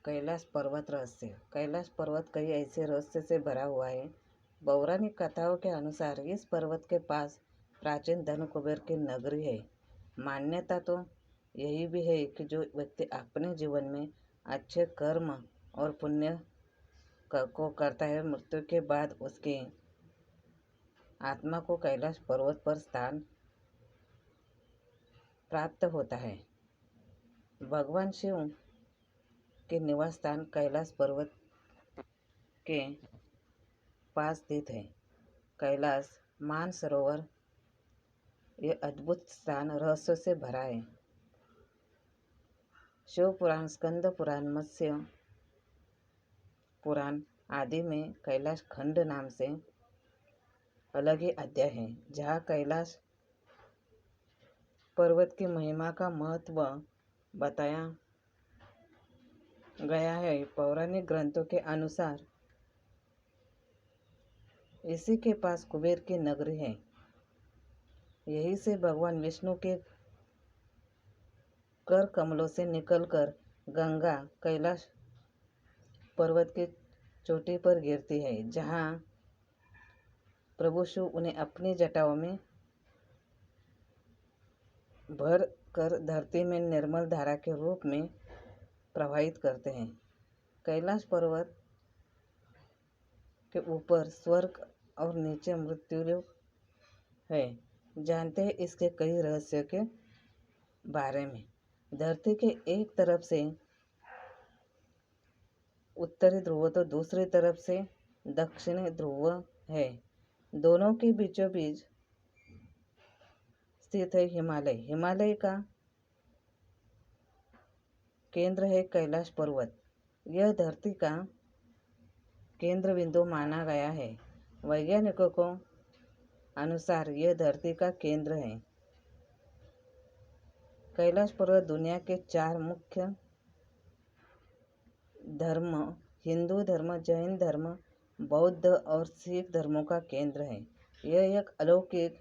कैलाश पर्वत रहस्य। कैलाश पर्वत कई ऐसे रहस्य से भरा हुआ है। पौराणिक कथाओं के अनुसार इस पर्वत के पास प्राचीन धन कुबेर की नगरी है। मान्यता तो यही भी है कि जो व्यक्ति अपने जीवन में अच्छे कर्म और पुण्य को करता है, मृत्यु के बाद उसकी आत्मा को कैलाश पर्वत पर स्थान प्राप्त होता है। भगवान शिव के निवास स्थान कैलाश पर्वत के पास स्थित है। कैलाश मानसरोवर ये अद्भुत स्थान रहस्यों से भरा है। शिव पुराण, स्कंद पुराण, मत्स्य पुराण आदि में कैलाश खंड नाम से अलग ही अध्याय है, जहाँ कैलाश पर्वत की महिमा का महत्व बताया गया है। पौराणिक ग्रंथों के अनुसार इसी के पास कुबेर की नगरी है। यहीं से भगवान विष्णु के कर कमलों से निकलकर गंगा कैलाश पर्वत की चोटी पर गिरती है, जहाँ प्रभु शिव उन्हें अपनी जटाओं में भर कर धरती में निर्मल धारा के रूप में प्रवाहित करते हैं। कैलाश पर्वत के ऊपर स्वर्ग और नीचे मृत्युलोक है। जानते हैं इसके कई रहस्यों के बारे में। धरती के एक तरफ से उत्तरी ध्रुव तो दूसरी तरफ से दक्षिणी ध्रुव है। दोनों के बीचों बीच स्थित है हिमालय। हिमालय का केंद्र है कैलाश पर्वत। यह धरती का केंद्र बिंदु माना गया है। वैज्ञानिकों को अनुसार यह धरती का केंद्र है। कैलाश पर्वत दुनिया के 4 मुख्य धर्म, हिंदू धर्म, जैन धर्म, बौद्ध और सिख धर्मों का केंद्र है। यह एक अलौकिक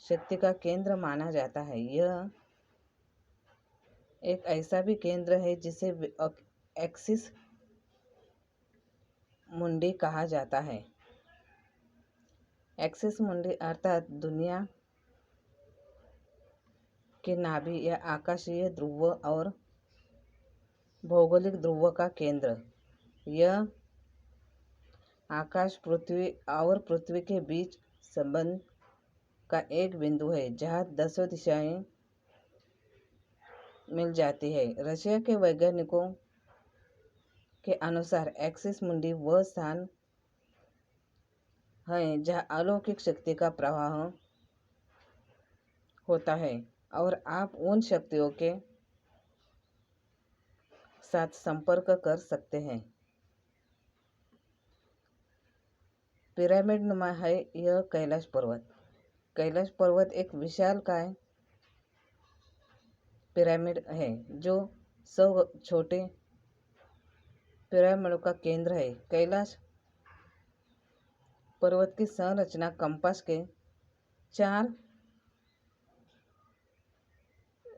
शक्ति का केंद्र माना जाता है। यह एक ऐसा भी केंद्र है जिसे एक्सिस मुंडी कहा जाता है। एक्सिस मुंडी अर्थात दुनिया के नाभि या आकाशीय ध्रुव और भौगोलिक ध्रुव का केंद्र। यह आकाश पृथ्वी के बीच संबंध का एक बिंदु है, जहाँ 10 दिशाएं मिल जाती है। रशिया के वैज्ञानिकों के अनुसार एक्सिस मुंडी वह स्थान है जहाँ अलौकिक शक्ति का प्रवाह होता है और आप उन शक्तियों के साथ संपर्क कर सकते हैं। पिरामिड नुमा है यह कैलाश पर्वत। कैलाश पर्वत एक विशालकाय पिरामिड है जो 100 छोटे पिरामिडों का केंद्र है। कैलाश पर्वत की संरचना कंपास के 4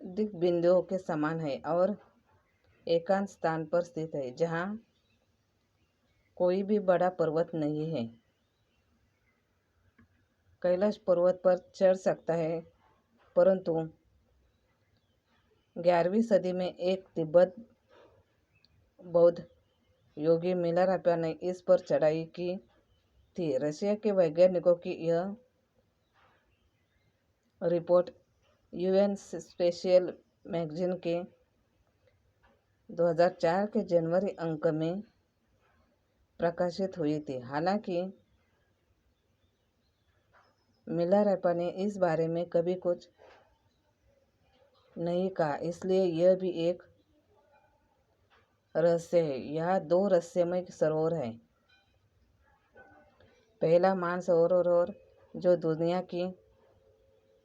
दिक बिंदुओं के समान है और एकांत स्थान पर स्थित है, जहाँ कोई भी बड़ा पर्वत नहीं है। कैलाश पर्वत पर चढ़ सकता है, परंतु 11वीं सदी में एक तिब्बत बौद्ध योगी मिलारापा ने इस पर चढ़ाई की थी। रशिया के वैज्ञानिकों की यह रिपोर्ट यूएन स्पेशियल मैगजीन के 2004 के जनवरी अंक में प्रकाशित हुई थी। हालांकि मिलारापा ने इस बारे में कभी कुछ नहीं कहा, इसलिए यह भी एक रहस्य है। यहाँ 2 रहस्यमय सरोवर हैं। पहला मानसरोवर जो दुनिया की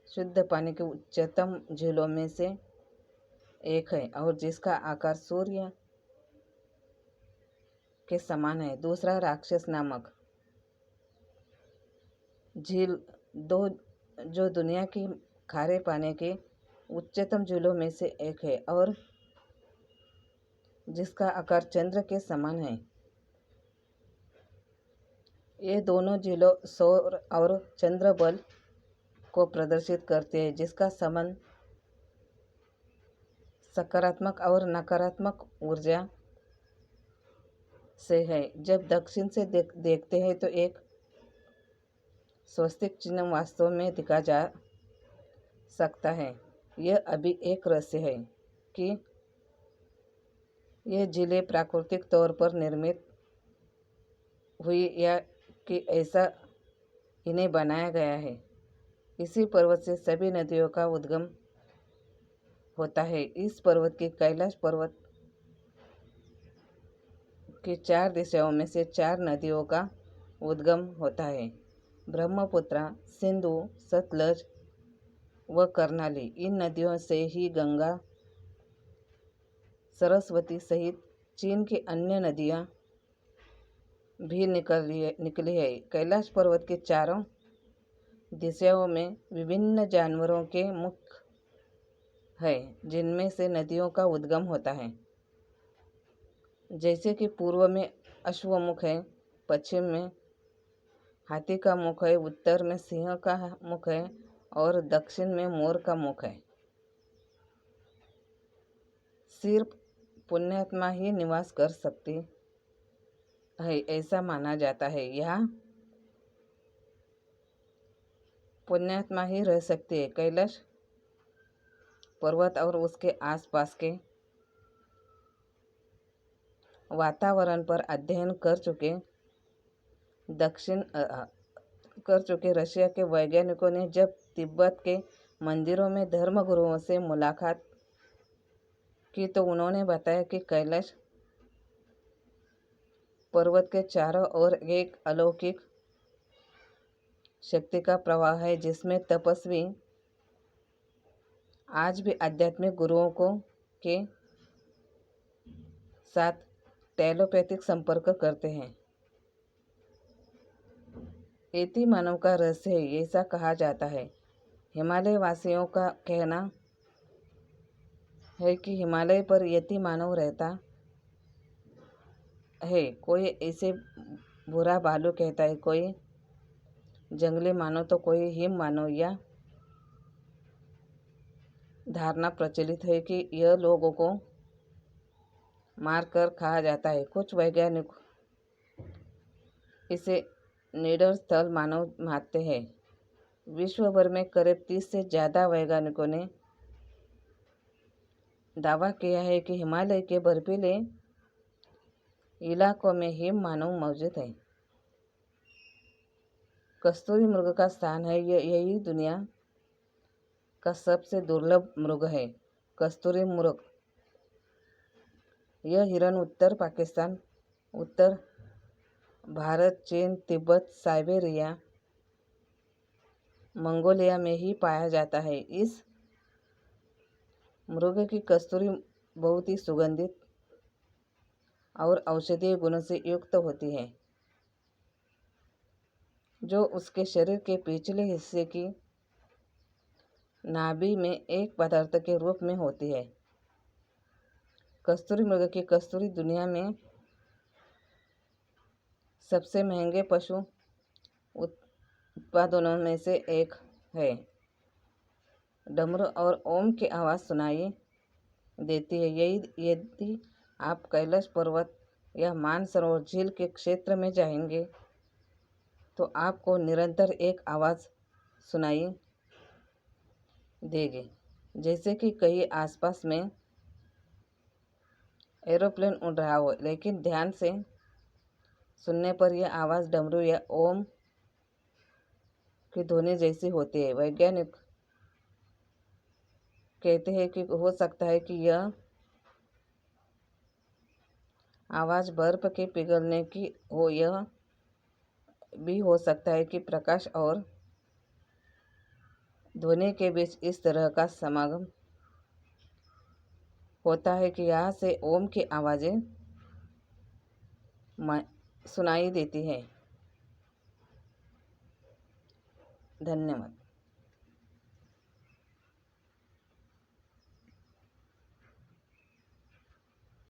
शुद्ध पानी की उच्चतम झीलों में से एक है और जिसका आकार सूर्य के समान है। दूसरा राक्षस नामक झील जो दुनिया की खारे पानी की उच्चतम झीलों में से एक है और जिसका आकार चंद्र के समान है। ये दोनों झीलों सौर और चंद्र बल को प्रदर्शित करते हैं, जिसका संबंध सकारात्मक और नकारात्मक ऊर्जा से है। जब दक्षिण से देखते हैं तो एक स्वस्तिक चिन्ह वास्तव में दिखा जा सकता है। यह अभी एक रहस्य है कि ये झीलें प्राकृतिक तौर पर निर्मित हुई या कि ऐसा इन्हें बनाया गया है। इसी पर्वत से सभी नदियों का उद्गम होता है। इस पर्वत की कैलाश पर्वत की 4 दिशाओं में से 4 नदियों का उद्गम होता है। ब्रह्मपुत्रा, सिंधु, सतलज व कर्णाली। इन नदियों से ही गंगा, सरस्वती सहित चीन की अन्य नदियाँ भी निकली है। कैलाश पर्वत के चारों दिशाओं में विभिन्न जानवरों के मुख है, जिनमें से नदियों का उद्गम होता है। जैसे कि पूर्व में अश्वमुख है, पश्चिम में हाथी का मुख है, उत्तर में सिंह का मुख है और दक्षिण में मोर का मुख है। सिर्फ पुण्यात्मा ही निवास कर सकती है, ऐसा माना जाता है। यहाँ पुण्यात्मा ही रह सकती है। कैलाश पर्वत और उसके आसपास के वातावरण पर अध्ययन कर चुके रशिया के वैज्ञानिकों ने जब तिब्बत के मंदिरों में धर्मगुरुओं से मुलाकात की तो उन्होंने बताया कि कैलाश पर्वत के चारों ओर एक अलौकिक शक्ति का प्रवाह है, जिसमें तपस्वी आज भी आध्यात्मिक गुरुओं के साथ टेलीपैथिक संपर्क करते हैं। यति मानव का रहस्य है, ऐसा कहा जाता है। हिमालय वासियों का कहना है कि हिमालय पर यति मानव रहता है। कोई इसे बुरा भालू कहता है, कोई जंगली मानव तो कोई हिम मानव। या धारणा प्रचलित है कि यह लोगों को मारकर खाया जाता है। कुछ वैज्ञानिक इसे निडर स्थल मानव मानते हैं। विश्व भर में करीब 30 से ज़्यादा वैज्ञानिकों ने दावा किया है कि हिमालय के बर्फीले इलाकों में हिम मानव मौजूद है। कस्तूरी मृग का स्थान है। यही दुनिया का सबसे दुर्लभ मृग है। कस्तूरी मृग यह हिरण उत्तर पाकिस्तान, उत्तर भारत, चीन, तिब्बत, साइबेरिया, मंगोलिया में ही पाया जाता है। इस मृग की कस्तूरी बहुत ही सुगंधित और औषधीय गुणों से युक्त होती है, जो उसके शरीर के पिछले हिस्से की नाभि में एक पदार्थ के रूप में होती है। कस्तूरी मृग की कस्तूरी दुनिया में सबसे महंगे पशु उत्पादनों में से एक है। डमरू और ओम की आवाज़ सुनाई देती है। यदि आप कैलाश पर्वत या मानसरोवर झील के क्षेत्र में जाएंगे तो आपको निरंतर एक आवाज़ सुनाई देगी, जैसे कि कहीं आसपास में एरोप्लेन उड़ रहा हो। लेकिन ध्यान से सुनने पर यह आवाज़ डमरू या ओम की ध्वनि जैसी होती है। वैज्ञानिक कहते हैं कि हो सकता है कि यह आवाज़ बर्फ के पिघलने की हो। यह भी हो सकता है कि प्रकाश और ध्वनि के बीच इस तरह का समागम होता है कि यहाँ से ओम की आवाज़ें सुनाई देती हैं। धन्यवाद।